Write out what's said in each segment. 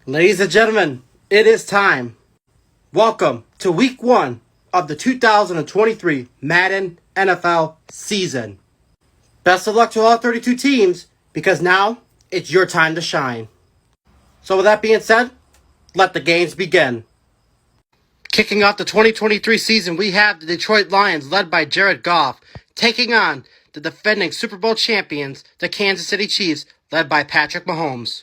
Ladies and gentlemen, it is time. Welcome to week 1 of the 2023 Madden NFL season. Best of luck to all 32 teams because now it's your time to shine. So with that being said, let the games begin. Kicking off the 2023 season, we have the Detroit Lions led by Jared Goff taking on the defending Super Bowl champions, the Kansas City Chiefs, led by Patrick Mahomes.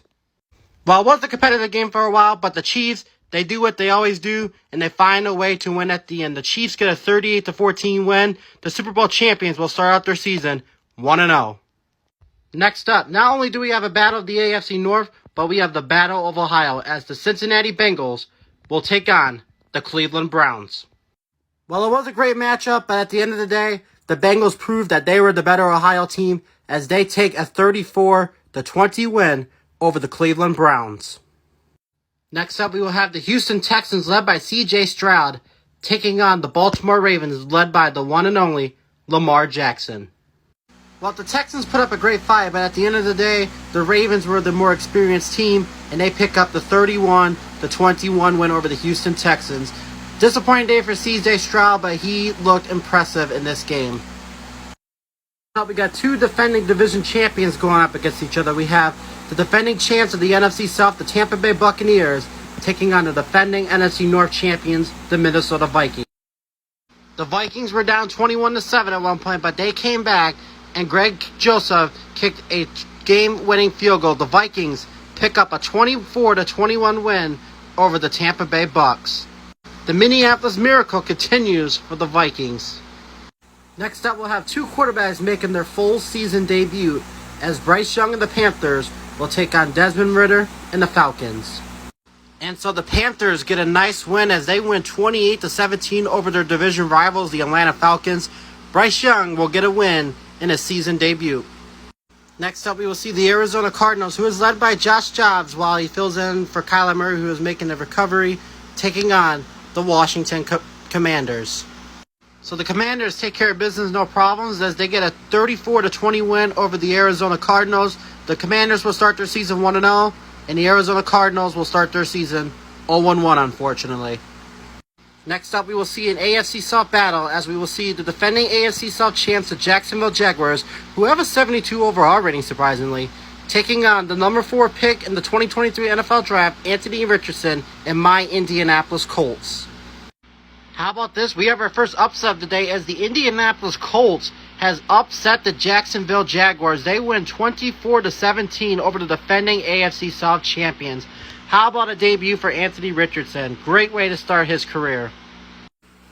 Well, it was a competitive game for a while, but the Chiefs, they do what they always do, and they find a way to win at the end. The Chiefs get a 38-14 win. The Super Bowl champions will start out their season 1-0. Next up, not only do we have a battle of the AFC North, but we have the Battle of Ohio as the Cincinnati Bengals will take on the Cleveland Browns. Well, it was a great matchup, but at the end of the day, the Bengals proved that they were the better Ohio team as they take a 34-20 win over the Cleveland Browns. Next up, we will have the Houston Texans led by C.J. Stroud taking on the Baltimore Ravens led by the one and only Lamar Jackson. Well, the Texans put up a great fight, but at the end of the day, the Ravens were the more experienced team, and they pick up the 31-21 win over the Houston Texans. Disappointing day for C.J. Stroud, but he looked impressive in this game. Now we got two defending division champions going up against each other. We have the defending champs of the NFC South, the Tampa Bay Buccaneers, taking on the defending NFC North champions, the Minnesota Vikings. The Vikings were down 21-7 at one point, but they came back, and Greg Joseph kicked a game-winning field goal. The Vikings pick up a 24-21 win over the Tampa Bay Bucs. The Minneapolis Miracle continues for the Vikings. Next up, we'll have two quarterbacks making their full season debut as Bryce Young and the Panthers will take on Desmond Ridder and the Falcons. And so the Panthers get a nice win as they win 28-17 over their division rivals, the Atlanta Falcons. Bryce Young will get a win in his season debut. Next up, we will see the Arizona Cardinals, who is led by Josh Jacobs while he fills in for Kyler Murray, who is making a recovery, taking on the Washington Commanders. So the Commanders take care of business, no problems, as they get a 34-20 win over the Arizona Cardinals. The Commanders will start their season 1-0, and the Arizona Cardinals will start their season 0-1, unfortunately. Next up, we will see an AFC South battle, as we will see the defending AFC South champs, the Jacksonville Jaguars, who have a 72 overall rating, surprisingly, taking on the number 4 pick in the 2023 NFL Draft, Anthony Richardson, and my Indianapolis Colts. How about this? We have our first upset of the day as the Indianapolis Colts has upset the Jacksonville Jaguars. They win 24-17 over the defending AFC South champions. How about a debut for Anthony Richardson? Great way to start his career.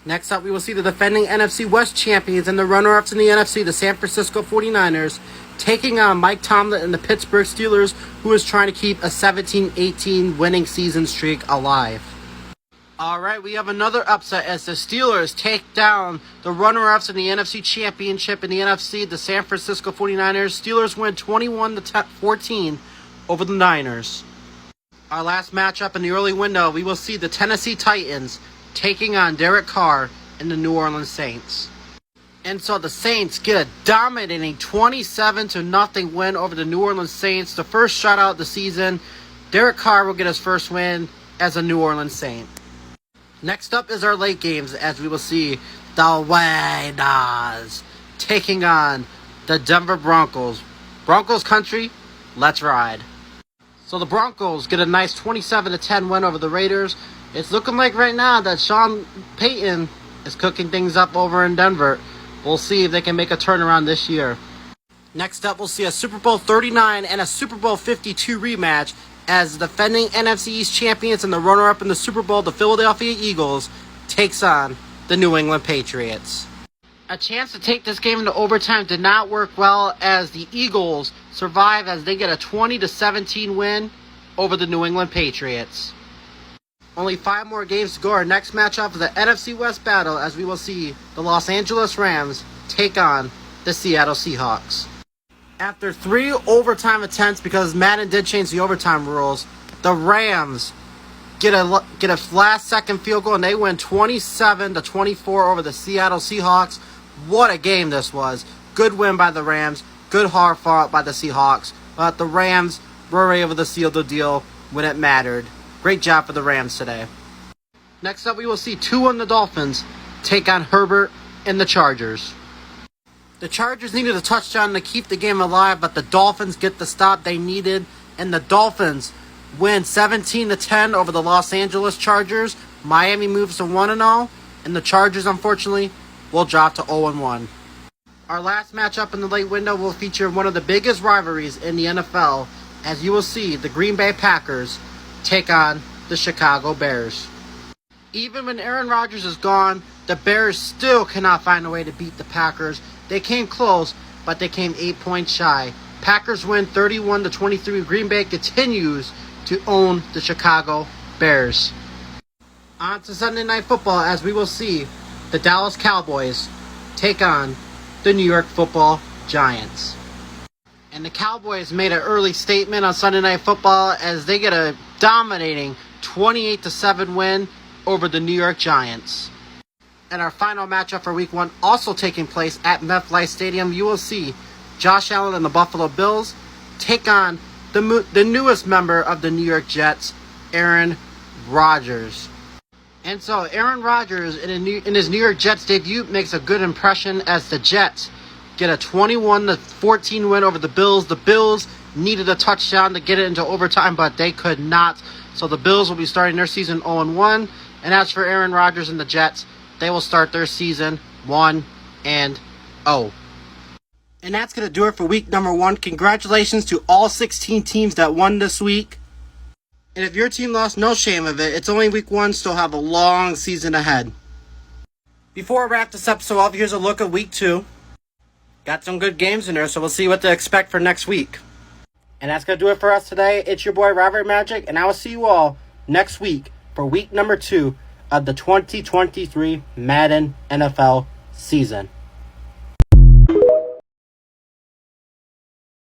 Next up, we will see the defending NFC West champions and the runner-ups in the NFC, the San Francisco 49ers, taking on Mike Tomlin and the Pittsburgh Steelers, who is trying to keep a 17-18 winning season streak alive. Alright, we have another upset as the Steelers take down the runner-ups in the NFC Championship in the NFC, the San Francisco 49ers. Steelers win 21-14 over the Niners. Our last matchup in the early window, we will see the Tennessee Titans taking on Derek Carr and the New Orleans Saints. And so the Saints get a dominating 27-0 win over the New Orleans Saints. The first shutout of the season. Derek Carr will get his first win as a New Orleans Saint. Next up is our late games, as we will see the Raiders taking on the Denver Broncos. Broncos country, let's ride. So the Broncos get a nice 27-10 win over the Raiders. It's looking like right now that Sean Payton is cooking things up over in Denver. We'll see if they can make a turnaround this year. Next up, we'll see a Super Bowl 39 and a Super Bowl 52 rematch as the defending NFC East champions and the runner-up in the Super Bowl, the Philadelphia Eagles, takes on the New England Patriots. A chance to take this game into overtime did not work well as the Eagles survive as they get a 20-17 win over the New England Patriots. Only 5 more games to go. Our next matchup is the NFC West battle as we will see the Los Angeles Rams take on the Seattle Seahawks. After 3 overtime attempts, because Madden did change the overtime rules, the Rams get a last-second field goal, and they win 27-24 over the Seattle Seahawks. What a game this was. Good win by the Rams. Good hard fought by the Seahawks. But the Rams were able to seal the deal when it mattered. Great job for the Rams today. Next up, we will see Tua and the Dolphins take on Herbert and the Chargers. The Chargers needed a touchdown to keep the game alive, but the Dolphins get the stop they needed, and the Dolphins win 17-10 over the Los Angeles Chargers. Miami moves to 1-0, and the Chargers, unfortunately, will drop to 0-1. Our last matchup in the late window will feature one of the biggest rivalries in the NFL, as you will see the Green Bay Packers take on the Chicago Bears. Even when Aaron Rodgers is gone, the Bears still cannot find a way to beat the Packers. They came close, but they came 8 points shy. Packers win 31-23. Green Bay continues to own the Chicago Bears. On to Sunday Night Football, as we will see the Dallas Cowboys take on the New York Football Giants. And the Cowboys made an early statement on Sunday Night Football as they get a dominating 28-7 win over the New York Giants. And our final matchup for Week 1, also taking place at MetLife Stadium, you will see Josh Allen and the Buffalo Bills take on the newest member of the New York Jets, Aaron Rodgers. And so Aaron Rodgers, in his New York Jets debut, makes a good impression as the Jets get a 21-14 win over the Bills. The Bills needed a touchdown to get it into overtime, but they could not. So the Bills will be starting their season 0-1. And as for Aaron Rodgers and the Jets, they will start their season 1-0. And that's going to do it for week number 1. Congratulations to all 16 teams that won this week. And if your team lost, no shame of it. It's only week 1, still have a long season ahead. Before I wrap this episode up, here's a look at week 2. Got some good games in there, so we'll see what to expect for next week. And that's going to do it for us today. It's your boy, Robert Magic, and I will see you all next week for week number 2 of the 2023 Madden NFL season.